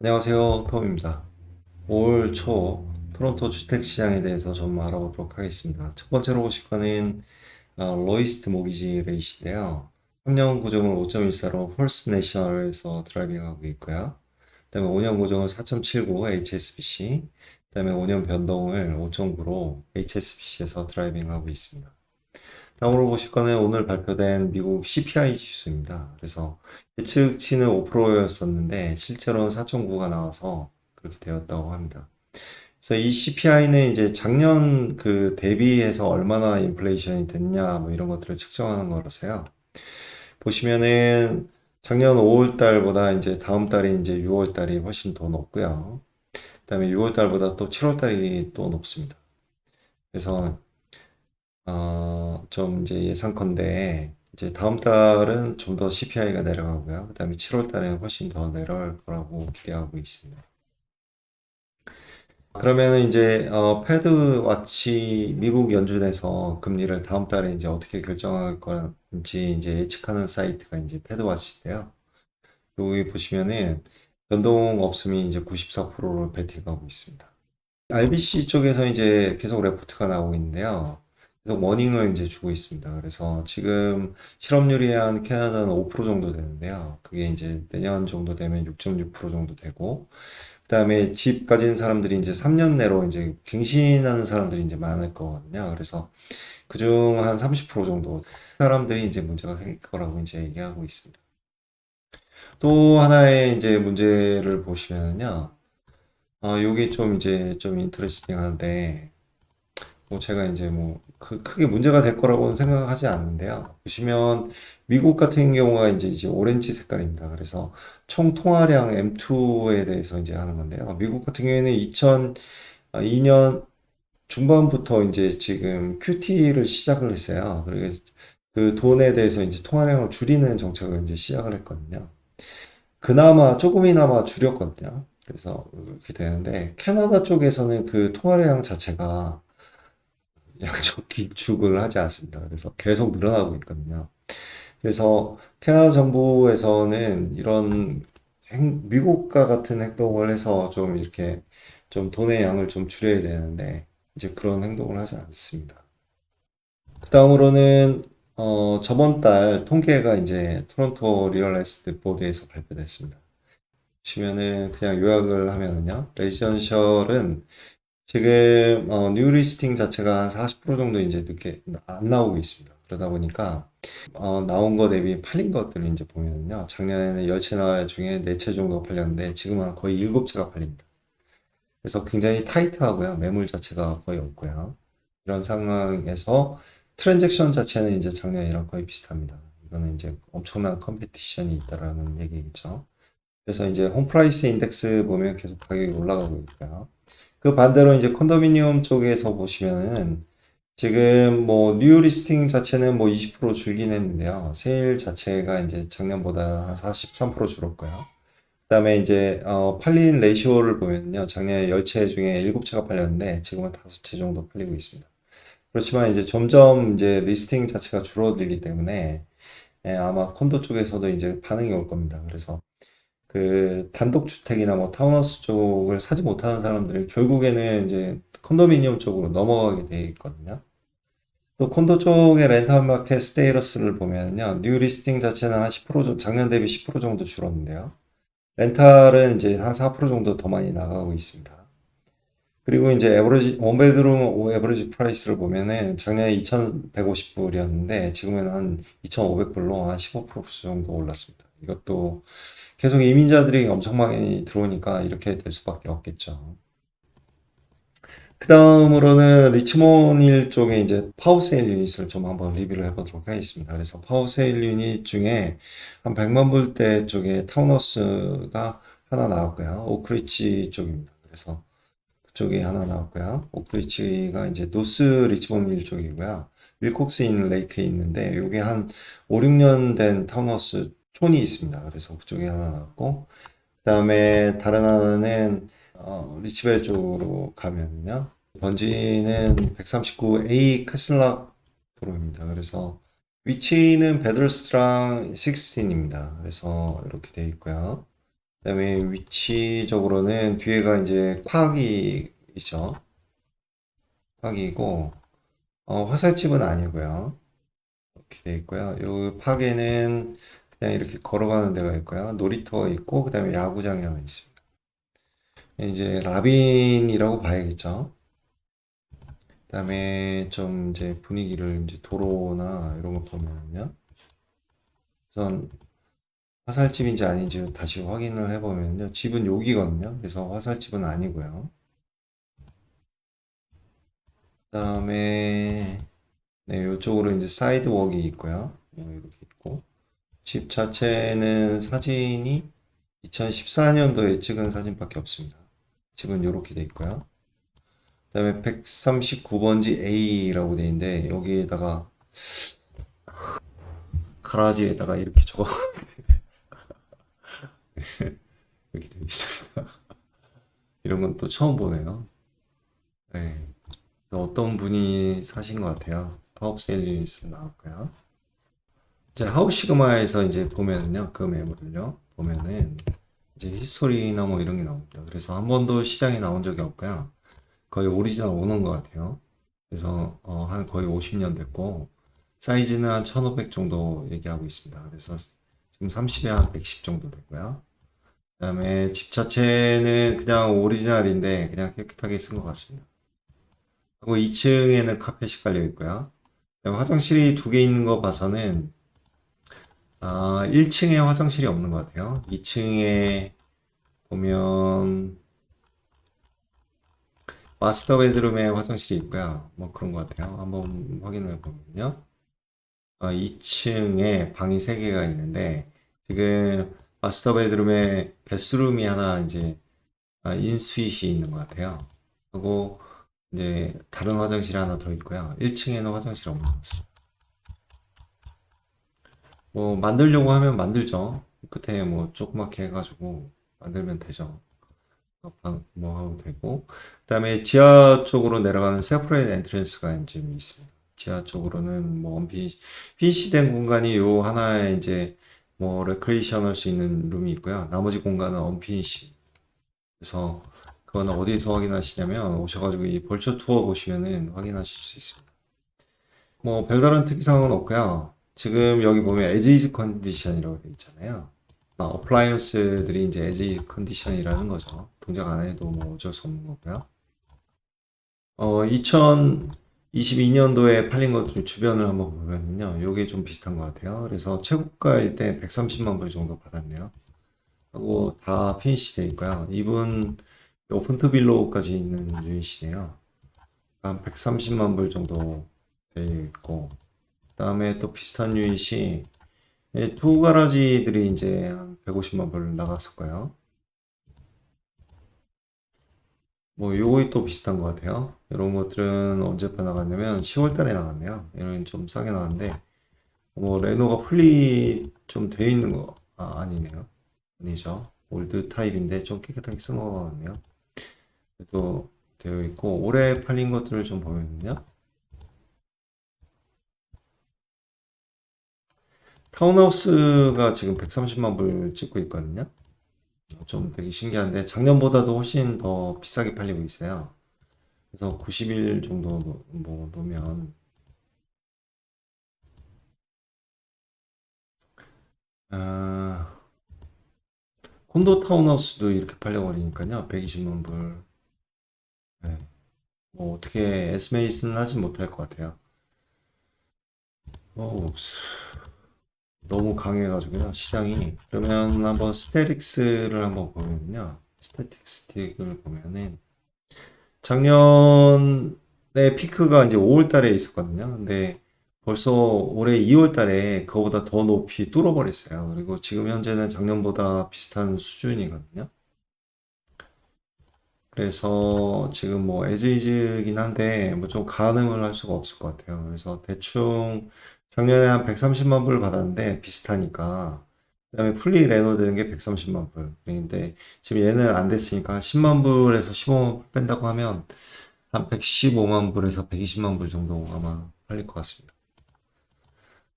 안녕하세요, 톰입니다. 올 초 토론토 주택 시장에 대해서 좀 알아보도록 하겠습니다. 첫 번째로 보실 거는 로이스트 모기지 레이시인데요. 3년 고정을 5.14로 펄스 내셔널에서 드라이빙하고 있고요. 그다음에 5년 고정을 4.79 HSBC, 그다음에 5년 변동을 5.9로 HSBC에서 드라이빙하고 있습니다. 다음으로 보실 거는 오늘 발표된 미국 CPI 지수입니다. 그래서 예측치는 5%였었는데 실제로는 4.9가 나와서 그렇게 되었다고 합니다. 그래서 이 CPI는 이제 작년 그 대비해서 얼마나 인플레이션이 됐냐 뭐 이런 것들을 측정하는 거라서요. 보시면은 작년 5월 달보다 이제 다음 달이 이제 6월 달이 훨씬 더 높고요. 그다음에 6월 달보다 또 7월 달이 또 높습니다. 그래서 좀 이제 예상컨대 이제 다음 달은 좀 더 CPI가 내려가고요. 그다음에 7월 달에는 훨씬 더 내려갈 거라고 기대하고 있습니다. 그러면은 이제 패드 와치 미국 연준에서 금리를 다음 달에 이제 어떻게 결정할 건지 이제 예측하는 사이트가 이제 패드 와치인데요. 여기 보시면은 변동 없음이 이제 94%로 베팅하고 있습니다. RBC 쪽에서 이제 계속 레포트가 나오고 있는데요. 계속 워닝을 이제 주고 있습니다. 그래서 지금 실업률이 한 캐나다는 5% 정도 되는데요. 그게 이제 내년 정도 되면 6.6% 정도 되고, 그다음에 집 가진 사람들이 이제 3년 내로 이제 갱신하는 사람들이 이제 많을 거거든요. 그래서 그중 한 30% 정도 사람들이 이제 문제가 생길 거라고 이제 얘기하고 있습니다. 또 하나의 이제 문제를 보시면은요. 요게 좀 이제 좀 인터레스팅한데, 뭐 제가 이제 뭐 크게 문제가 될 거라고는 생각하지 않는데요. 보시면 미국 같은 경우가 이제 오렌지 색깔입니다. 그래서 총 통화량 M2에 대해서 이제 하는 건데요. 미국 같은 경우에는 2002년 중반부터 이제 지금 QT를 시작을 했어요. 그리고 그 돈에 대해서 이제 통화량을 줄이는 정책을 이제 시작을 했거든요. 그나마 조금이나마 줄였거든요. 그래서 그렇게 되는데 캐나다 쪽에서는 그 통화량 자체가 양적 기축을 하지 않습니다. 그래서 계속 늘어나고 있거든요. 그래서 캐나다 정부에서는 이런 미국과 같은 행동을 해서 좀 이렇게 좀 돈의 양을 좀 줄여야 되는데 이제 그런 행동을 하지 않습니다. 그다음으로는 저번 달 통계가 이제 토론토 리얼 에스테이트 보드에서 발표됐습니다. 보시면은 그냥 요약을 하면은요. 레지던셜은 지금 뉴 리스팅 자체가 한 40% 정도 이제 늦게 안 나오고 있습니다. 그러다 보니까 나온 거 대비 팔린 것들을 이제 보면요. 작년에는 10채 나 중에 4채 정도 팔렸는데 지금은 거의 7채가 팔립니다. 그래서 굉장히 타이트하고요. 매물 자체가 거의 없고요. 이런 상황에서 트랜잭션 자체는 이제 작년이랑 거의 비슷합니다. 이거는 이제 엄청난 컴페티션이 있다라는 얘기겠죠. 그래서 이제 홈프라이스 인덱스 보면 계속 가격이 올라가고 있고요. 그 반대로 이제 컨도미니엄 쪽에서 보시면은 지금 뭐 뉴 리스팅 자체는 뭐 20% 줄긴 했는데요. 세일 자체가 이제 작년보다 한 43% 줄었고요. 그다음에 이제 팔린 레이쇼를 보면요. 작년에 10채 중에 7채가 팔렸는데 지금은 5채 정도 팔리고 있습니다. 그렇지만 이제 점점 이제 리스팅 자체가 줄어들기 때문에 아마 콘도 쪽에서도 이제 반응이 올 겁니다. 그래서 그 단독주택이나 뭐 타운하우스 쪽을 사지 못하는 사람들이 결국에는 이제 컨도미니엄 쪽으로 넘어가게 돼 있거든요. 또 콘도 쪽의 렌탈 마켓 스테이러스를 보면요. 뉴 리스팅 자체는 한 10% 정도, 작년 대비 10% 정도 줄었는데요. 렌탈은 이제 한 4% 정도 더 많이 나가고 있습니다. 그리고 이제 에버리지, 원베드룸 에버리지 프라이스를 보면은 작년에 2,150불이었는데 지금은 한 2,500불로 한 15% 정도 올랐습니다. 이것도 계속 이민자들이 엄청 많이 들어오니까 이렇게 될 수밖에 없겠죠. 그 다음으로는 리치몬힐 쪽에 이제 파워세일 유닛을 좀 한번 리뷰를 해보도록 하겠습니다. 그래서 파워세일 유닛 중에 한 100만 불대 쪽에 타운하우스가 하나 나왔고요. 오크리치 쪽입니다. 그래서 그쪽에 하나 나왔고요. 오크리치가 이제 노스 리치몬힐 쪽이고요. 윌콕스 인 레이크에 있는데 이게 한 5, 6년 된 타운하우스 촌이 있습니다. 그래서 그쪽에 하나 나왔고 그다음에 다른 하나는 리치벨 쪽으로 가면요. 번지는 139A 캐슬락 도로입니다. 그래서 위치는 베들스트랑 16입니다. 그래서 이렇게 되어 있고요. 그다음에 위치적으로는 뒤에가 이제 콱이 있죠. 콱이고 화살집은 아니고요. 이렇게 돼 있고요. 요 팍에는 그냥 이렇게 걸어가는 데가 있고요. 놀이터 있고 그다음에 야구장이 하나 있습니다. 이제 라빈이라고 봐야겠죠. 그다음에 좀 이제 분위기를 이제 도로나 이런 거 보면요. 우선 화살집인지 아닌지 다시 확인을 해보면요. 집은 여기거든요. 그래서 화살집은 아니고요. 그다음에 네, 이쪽으로 이제 사이드웍이 있고요. 이렇게 있고 집 자체는 사진이 2014년도에 찍은 사진밖에 없습니다. 집은 이렇게 돼 있고요. 그다음에 139번지 A라고 돼 있는데 여기에다가 가라지에다가 이렇게 적어 이렇게 되어 있습니다. 이런 건 또 처음 보네요. 네. 어떤 분이 사신 것 같아요. 파업셀 리스 나왔고요. 이제 하우시그마에서 이제 보면은요, 그 매물을요, 보면은 이제 히스토리나 뭐 이런 게 나옵니다. 그래서 한 번도 시장에 나온 적이 없고요. 거의 오리지널 오는 것 같아요. 그래서 한 거의 50년 됐고 사이즈는 한 1500 정도 얘기하고 있습니다. 그래서 지금 30에 한 110 정도 되고요. 그다음에 집 자체는 그냥 오리지널인데 그냥 깨끗하게 쓴 것 같습니다. 그리고 2층에는 카펫이 깔려 있고요. 그다음에 화장실이 두 개 있는 거 봐서는 1층에 화장실이 없는 것 같아요. 2층에 보면 마스터 베드룸에 화장실이 있고요. 뭐 그런 것 같아요. 한번 확인해 보면요. 2층에 방이 3개가 있는데 지금 마스터 베드룸에 베스룸이 하나 이제 인스윗이 있는 것 같아요. 그리고 이제 다른 화장실이 하나 더 있고요. 1층에는 화장실 없는 것 같습니다. 뭐 만들려고 하면 만들죠. 끝에 뭐 조그맣게 해가지고 만들면 되죠. 뭐 하면 되고 그다음에 지하 쪽으로 내려가는 세퍼레이트 엔트런스가 좀 있습니다. 지하 쪽으로는 뭐 피니시된 공간이 요 하나에 이제 뭐 레크레이션 할 수 있는 룸이 있고요. 나머지 공간은 언피니시. 그래서 그거는 어디서 확인하시냐면 오셔가지고 이 벌처 투어 보시면은 확인하실 수 있습니다. 뭐 별다른 특이사항은 없고요. 지금 여기 보면 as is 컨디션이라고 되어 있잖아요. 어플라이언스들이 이제 as is 컨디션이라는 거죠. 동작 안 해도 뭐 어쩔 수 없는 거고요. 2022년도에 팔린 것들 주변을 한번 보면요. 요게 좀 비슷한 것 같아요. 그래서 최고가일 때 130만 불 정도 받았네요. 하고 다 피니시 돼 있고요. 이분 오픈 투 빌로우까지 있는 유닛이네요. 한 130만 불 정도 돼 있고 그다음에 또 비슷한 유닛이 투 가라지들이 이제 한 150만 불 나갔을 거예요. 뭐 요거이 또 비슷한 것 같아요. 이런 것들은 언제 나갔냐면 10월 달에 나갔네요. 얘는 좀 싸게 나왔는데 뭐 레노가 풀리 좀 돼 있는 거 아니네요. 아니죠. 올드 타입인데 좀 깨끗하게 쓴 거 같네요. 또 되어 있고 올해 팔린 것들을 좀 보면요. 타운하우스가 지금 130만 불 찍고 있거든요. 좀 되게 신기한데 작년보다도 훨씬 더 비싸게 팔리고 있어요. 그래서 90일 정도 뭐 놓으면 아, 콘도 타운하우스도 이렇게 팔려버리니까요. 120만 불. 네. 뭐 어떻게 에스메이스는 하지 못할 것 같아요. 어, 너무 강해가지고요. 시장이. 그러면 한번 스테릭스를 한번 보면요. 스태틱스틱을 보면은 작년에 피크가 이제 5월 달에 있었거든요. 근데 벌써 올해 2월 달에 그거보다 더 높이 뚫어버렸어요. 그리고 지금 현재는 작년보다 비슷한 수준이거든요. 그래서 지금 뭐 에즈이즈긴 한데 뭐 좀 가늠을 할 수가 없을 것 같아요. 그래서 대충 작년에 한 130만 불 받았는데 비슷하니까 그다음에 풀리 레노 되는 게 130만 불. 그런데 지금 얘는 안 됐으니까 10만 불에서 15만 불 뺀다고 하면 한 115만 불에서 120만 불 정도 아마 팔릴 것 같습니다.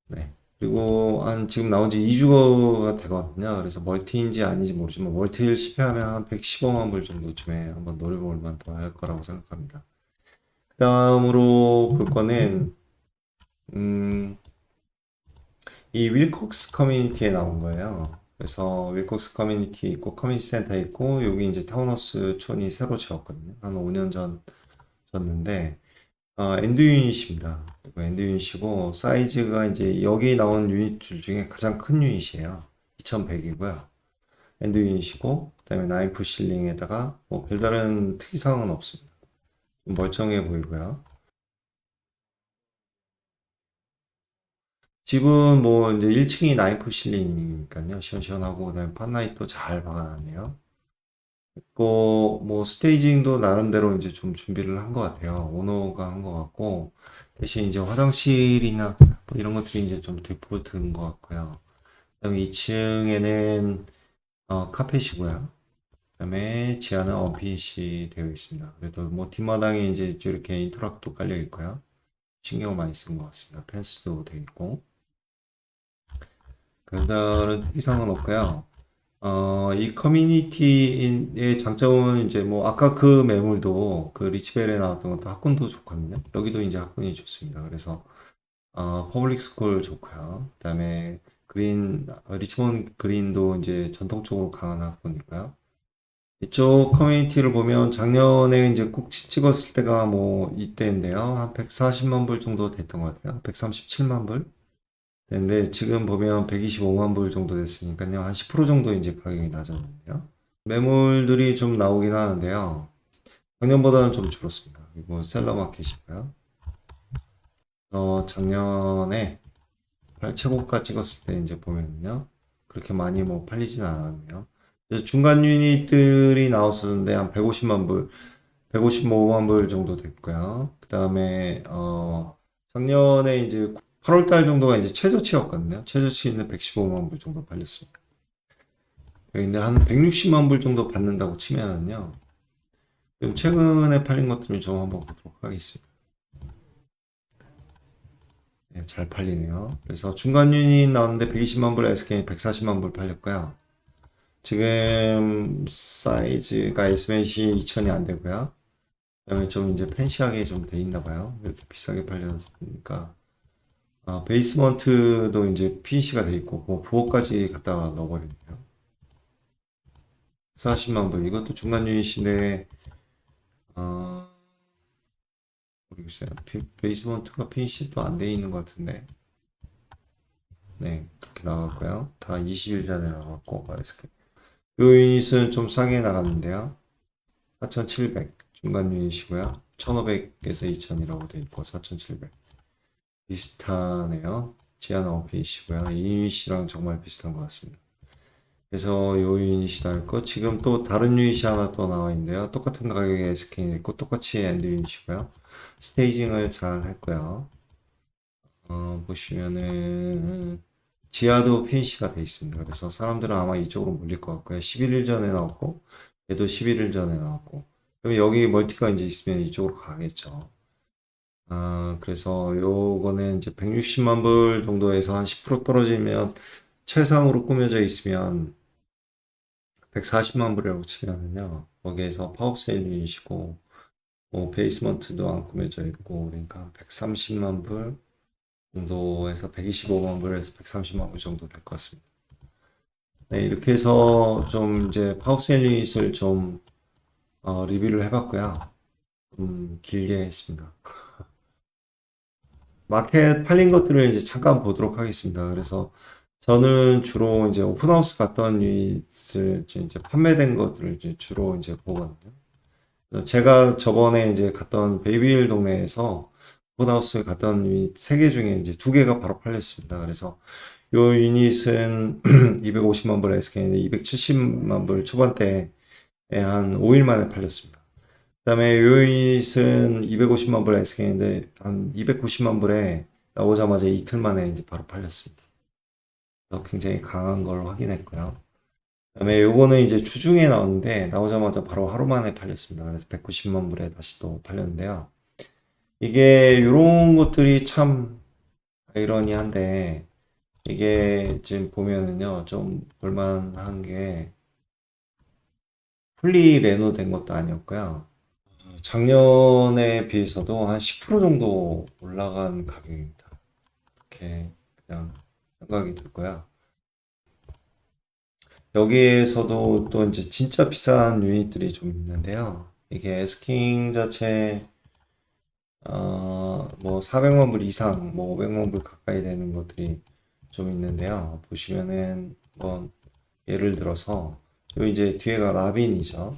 네. 그리고 지금 나온 지 2주가 되거든요. 그래서 멀티인지 아닌지 모르지만 멀티를 실패하면 한 115만 불 정도쯤에 한번 노려볼 만도 할 거라고 생각합니다. 그 다음으로 볼 거는 음, 이 윌콕스 커뮤니티에 나온 거예요. 그래서 윌콕스 커뮤니티 있고 커뮤니티 센터 있고 여기 이제 타운하우스 촌이 새로 지었거든요. 한 5년 전 졌는데 엔드 유닛입니다. 엔드 유닛이고 사이즈가 이제 여기 나온 유닛들 중에 가장 큰 유닛이에요. 2100이고요. 엔드 유닛이고 그다음에 나이프 실링에다가 뭐 별다른 특이사항은 없습니다. 좀 멀쩡해 보이고요. 집은 뭐 이제 1층이 나이프 실링이니까요. 시원시원하고 그다음에 팟라이트도 잘 박아놨네요. 그리고 뭐 스테이징도 나름대로 이제 좀 준비를 한 것 같아요. 오너가 한 것 같고 대신 이제 화장실이나 뭐 이런 것들이 이제 좀 디폴트인 것 같고요. 그다음에 2층에는 카펫이고요. 그다음에 지하는 언핏이 되어 있습니다. 그래도 뭐 뒷마당에 이제 이렇게 인터락도 깔려 있고요. 신경을 많이 쓴 것 같습니다. 펜스도 되어 있고. 별다른 특이사항은 없고요. 이 커뮤니티의 장점은 이제 뭐 아까 그 매물도 그 리치벨에 나왔던 것도 학군도 좋거든요. 여기도 이제 학군이 좋습니다. 그래서 퍼블릭 스쿨 좋고요. 그다음에 리치몬드 그린도 이제 전통적으로 강한 학군이고요. 이쪽 커뮤니티를 보면 작년에 이제 꼭 찍었을 때가 뭐 이때인데요. 한 140만 불 정도 됐던 것 같아요. 137만 불. 근데 지금 보면 125만 불 정도 됐으니까요. 한 10% 정도 이제 가격이 낮았는데요. 매물들이 좀 나오긴 하는데요. 작년보다는 좀 줄었습니다. 그리고 셀러 마켓이고요. 작년에 최고가 찍었을 때 이제 보면요. 그렇게 많이 뭐 팔리진 않았네요. 중간 유닛들이 나왔었는데 한 150만 불, 155만 불 정도 됐고요. 그 다음에 작년에 이제 8월 달 정도가 이제 최저치였거든요. 최저치는 115만 불 정도 팔렸습니다. 근데 한 160만 불 정도 받는다고 치면은요. 그럼 최근에 팔린 것들을 좀 한번 보도록 하겠습니다. 네, 잘 팔리네요. 그래서 중간 유닛 나왔는데 120만 불, SK 140만 불 팔렸고요. 지금 사이즈가 SMAC 2000이 안 되고요. 그다음에 좀 이제 팬시하게 좀 돼 있나 봐요. 이렇게 비싸게 팔렸으니까. 베이스먼트도 이제 PC가 돼 있고, 뭐 부엌까지 갖다가 넣어버리네요. 40만 불. 이것도 중간 유닛인데, 어, 모르겠어요. 베이스먼트가 PC도 안 돼 있는 것 같은데. 네, 그렇게 나갔고요. 다 20일 전에 나갔고, 이렇게. 요 유닛은 좀 싸게 나갔는데요. 4,700 중간 유닛이고요. 1,500에서 2,000이라고 돼 있고 4,700 비슷하네요. 지하는 어핏이고요. 이 유닛이랑 정말 비슷한 것 같습니다. 그래서 요 유닛이 나올 거 지금 또 다른 유닛이 하나 또 나와 있는데요. 똑같은 가격에 SK는 있고 똑같이 엔드 유닛이고요. 스테이징을 잘 했고요. 보시면은 지하도 PNC가 돼 있습니다. 그래서 사람들은 아마 이쪽으로 몰릴 것 같고요. 11일 전에 나왔고 얘도 11일 전에 나왔고 그럼 여기 멀티가 이제 있으면 이쪽으로 가겠죠. 그래서 요거는 이제 160만 불 정도에서 한 10% 떨어지면 최상으로 꾸며져 있으면 140만 불이라고 치면은요. 거기에서 파워세일 유닛이고 뭐 베이스먼트도 안 꾸며져 있고 그러니까 130만 불 정도에서 125만 불에서 130만 불 정도 될 것 같습니다. 네, 이렇게 해서 좀 이제 파워세일 유닛을 좀 리뷰를 해봤고요. 길게 했습니다. 마켓 팔린 것들을 이제 잠깐 보도록 하겠습니다. 그래서 저는 주로 이제 오픈하우스 갔던 유닛을 이제 판매된 것들을 이제 주로 이제 보거든요. 그래서 제가 저번에 이제 갔던 베이비힐 동네에서 오픈하우스 갔던 유닛 3개 중에 이제 2개가 바로 팔렸습니다. 그래서 요 유닛은 250만 불 SK인데 270만 불 초반대에 한 5일 만에 팔렸습니다. 그다음에 요 유닛은 250만 불 SK인데 한 290만 불에 나오자마자 이틀 만에 이제 바로 팔렸습니다. 그래서 굉장히 강한 걸 확인했고요. 그다음에 요거는 이제 주중에 나왔는데 나오자마자 바로 하루 만에 팔렸습니다. 그래서 190만 불에 다시 또 팔렸는데요. 이게 요런 것들이 참 아이러니한데 이게 지금 보면은요, 좀 볼만한 게 풀리 레노 된 것도 아니었고요. 작년에 비해서도 한 10% 정도 올라간 가격입니다. 이렇게 그냥 생각이 들고요. 여기에서도 또 이제 진짜 비싼 유닛들이 좀 있는데요. 이게 에스킹 자체 뭐 400만 불 이상, 뭐 500만 불 가까이 되는 것들이 좀 있는데요. 보시면은 뭐 예를 들어서 요 이제 뒤에가 라빈이죠.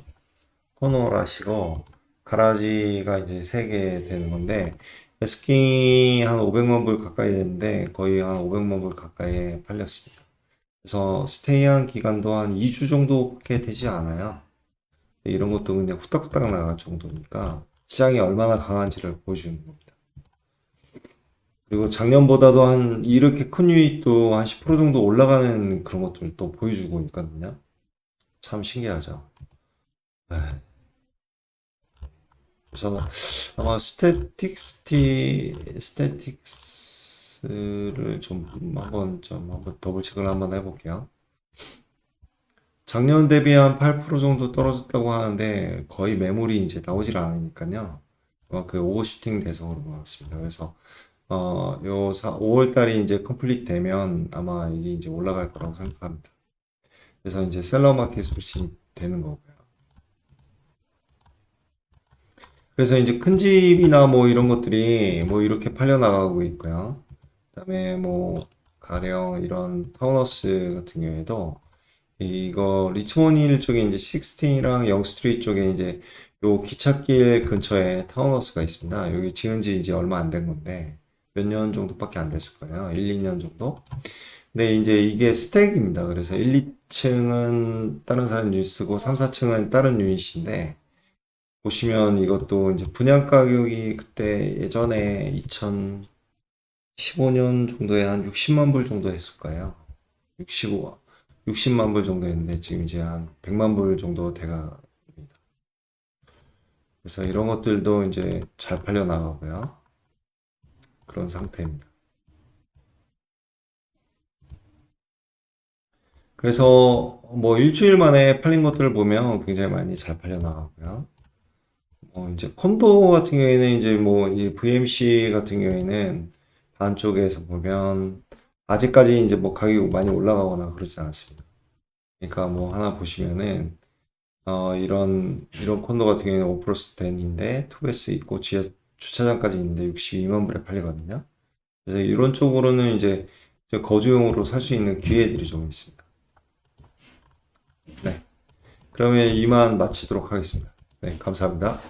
코노라시고 가라지가 이제 3개 되는 건데 에스킹이 한 500만 불 가까이 되는데 거의 한 500만 불 가까이 팔렸습니다. 그래서 스테이한 기간도 한 2주 정도밖에 되지 않아요. 이런 것도 그냥 후딱후딱 나갈 정도니까 시장이 얼마나 강한지를 보여주는 겁니다. 그리고 작년보다도 한 이렇게 큰 유입도 한 10% 정도 올라가는 그런 것들을 또 보여주고 있거든요. 참 신기하죠. 네. 그래서 아마 스태틱스를 좀 한번 더블 체크를 한번 해볼게요. 작년 대비 한 8% 정도 떨어졌다고 하는데 거의 매물이 이제 나오질 않으니까요. 그 오버슈팅 돼서 그런 것 같습니다. 그래서 요 5월 달이 이제 컴플리트 되면 아마 이게 이제 올라갈 거라고 생각합니다. 그래서 이제 셀러 마켓으로 진입되는 거고요. 그래서 이제 큰 집이나 뭐 이런 것들이 뭐 이렇게 팔려 나가고 있고요. 그다음에 뭐 가령 이런 타운하우스 같은 경우에도 이거 리치몬드 힐 쪽에 이제 16이랑 영 스트리트 쪽에 이제 요 기찻길 근처에 타운하우스가 있습니다. 여기 지은 지 이제 얼마 안 된 건데 몇 년 정도밖에 안 됐을 거예요. 1, 2년 정도. 근데 이제 이게 스택입니다. 그래서 1, 2층은 다른 사람 유닛 쓰고 3, 4층은 다른 유닛인데 보시면 이것도 이제 분양 가격이 그때 예전에 2015년 정도에 한 60만 불 정도 했을 거예요. 65, 60만 불 정도 했는데 지금 이제 한 100만 불 정도 돼가. 그래서 이런 것들도 이제 잘 팔려 나가고요. 그런 상태입니다. 그래서 뭐 일주일 만에 팔린 것들을 보면 굉장히 많이 잘 팔려 나가고요. 이제 콘도 같은 경우에는 이제 뭐 이 VMC 같은 경우에는 반쪽에서 보면 아직까지 이제 뭐 가격이 많이 올라가거나 그러지 않았습니다. 그러니까 뭐 하나 보시면은 이런 콘도 같은 경우에는 5플러스 10인데 투베스 있고 주차장까지 있는데 62만 불에 팔리거든요. 그래서 이런 쪽으로는 이제 거주용으로 살 수 있는 기회들이 좀 있습니다. 네. 그러면 이만 마치도록 하겠습니다. 네, 감사합니다.